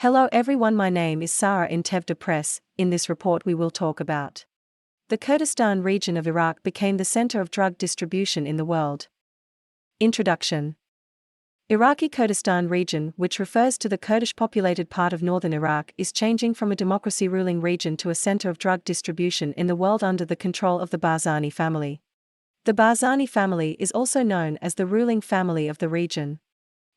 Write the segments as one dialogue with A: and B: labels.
A: Hello everyone, my name is Sarah in TEVDA Press. In this report we will talk about the Kurdistan region of Iraq became the center of drug distribution in the world. Introduction. Iraqi Kurdistan region, which refers to the Kurdish populated part of northern Iraq, is changing from a democracy ruling region to a center of drug distribution in the world under the control of the Barzani family. The Barzani family is also known as the ruling family of the region.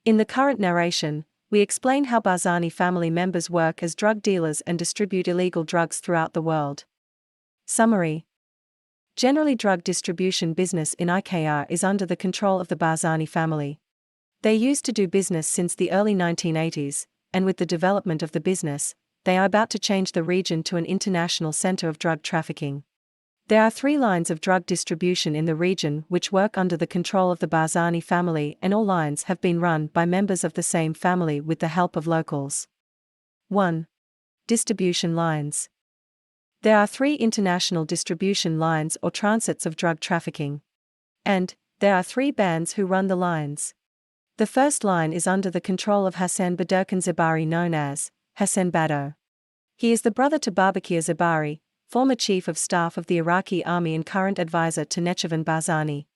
A: In the current narration, we explain how Barzani family members work as drug dealers and distribute illegal drugs throughout the world. Summary. Generally, drug distribution business in IKR is under the control of the Barzani family. They used to do business since the early 1980s, and with the development of the business, they are about to change the region to an international center of drug trafficking. There are 3 lines of drug distribution in the region which work under the control of the Barzani family, and all lines have been run by members of the same family with the help of locals. 1. Distribution lines. There are 3 international distribution lines or transits of drug trafficking. And there are 3 bands who run the lines. The first line is under the control of Hassan Baderkan Zabari, known as Hassan Bado. He is the brother to Babakir Zabari, former chief of staff of the Iraqi army and current advisor to Nechavan Barzani.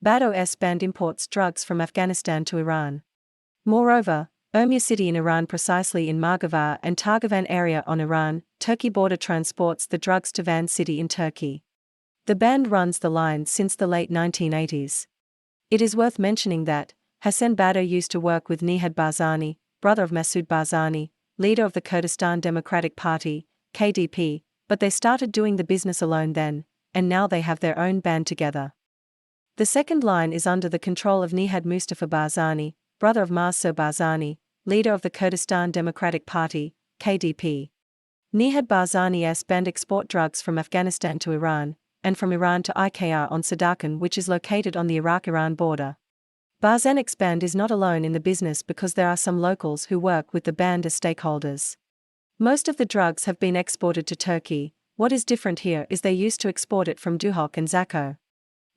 A: Bado's band imports drugs from Afghanistan to Iran. Moreover, Urmia city in Iran, precisely in Margavar and Targavan area on Iran-Turkey border, transports the drugs to Van city in Turkey. The band runs the line since the late 1980s. It is worth mentioning that Hassan Bado used to work with Nihad Barzani, brother of Masoud Barzani, leader of the Kurdistan Democratic Party, KDP, but they started doing the business alone then, and now they have their own band together. The second line is under the control of Nihad Mustafa Barzani, brother of Masoud Barzani, leader of the Kurdistan Democratic Party, KDP. Nihad Barzani's band export drugs from Afghanistan to Iran, and from Iran to IKR on Sadakan, which is located on the Iraq-Iran border. Barzanik's band is not alone in the business because there are some locals who work with the band as stakeholders. Most of the drugs have been exported to Turkey. What is different here is they used to export it from Duhok and Zako.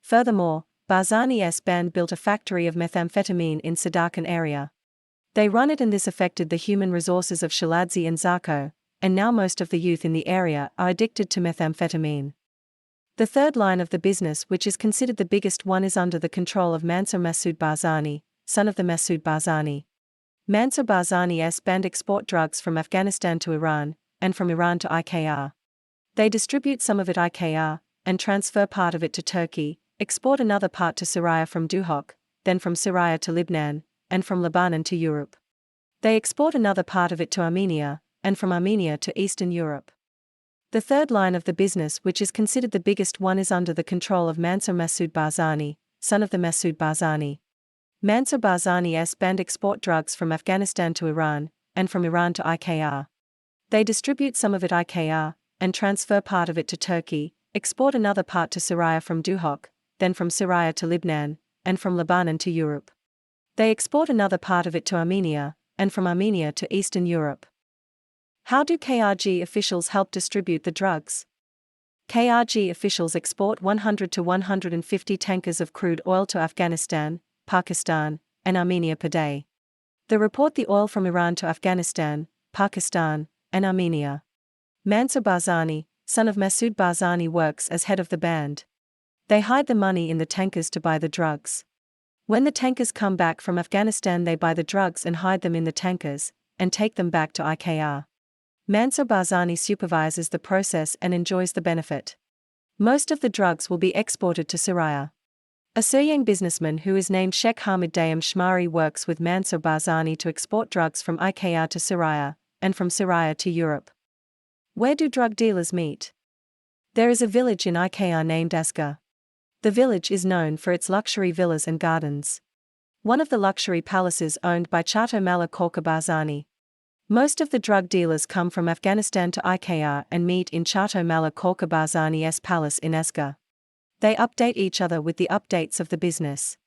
A: Furthermore, Barzani's band built a factory of methamphetamine in Sadakan area. They run it, and this affected the human resources of Shaladzi and Zako, and now most of the youth in the area are addicted to methamphetamine. The third line of the business, which is considered the biggest one, is under the control of Mansur Masoud Barzani, son of the Masoud Barzani. Mansur Barzani's band export drugs from Afghanistan to Iran, and from Iran to IKR. They distribute some of it IKR, and transfer part of it to Turkey, export another part to Syria from Duhok, then from Syria to Lebanon, and from Lebanon to Europe. They export another part of it to Armenia, and from Armenia to Eastern Europe. The third line of the business, which is considered the biggest one, is under the control of Mansur Masoud Barzani, son of the Masoud Barzani. Mansur Barzani's band export drugs from Afghanistan to Iran, and from Iran to IKR. They distribute some of it IKR, and transfer part of it to Turkey, export another part to Syria from Duhok, then from Syria to Lebanon, and from Lebanon to Europe. They export another part of it to Armenia, and from Armenia to Eastern Europe. How do KRG officials help distribute the drugs? KRG officials export 100 to 150 tankers of crude oil to Afghanistan, Pakistan, and Armenia per day. They report the oil from Iran to Afghanistan, Pakistan, and Armenia. Mansur Barzani, son of Masoud Barzani, works as head of the band. They hide the money in the tankers to buy the drugs. When the tankers come back from Afghanistan, they buy the drugs and hide them in the tankers, and take them back to IKR. Mansur Barzani supervises the process and enjoys the benefit. Most of the drugs will be exported to Syria. A Syrian businessman who is named Sheikh Hamid Dayem Shmari works with Mansur Barzani to export drugs from IKR to Syria, and from Syria to Europe. Where do drug dealers meet? There is a village in IKR named Aska. The village is known for its luxury villas and gardens. One of the luxury palaces owned by Chateau Mala Korka Barzani. Most of the drug dealers come from Afghanistan to IKR and meet in Chateau Mala Korka Barzani's palace in Aska. They update each other with the updates of the business.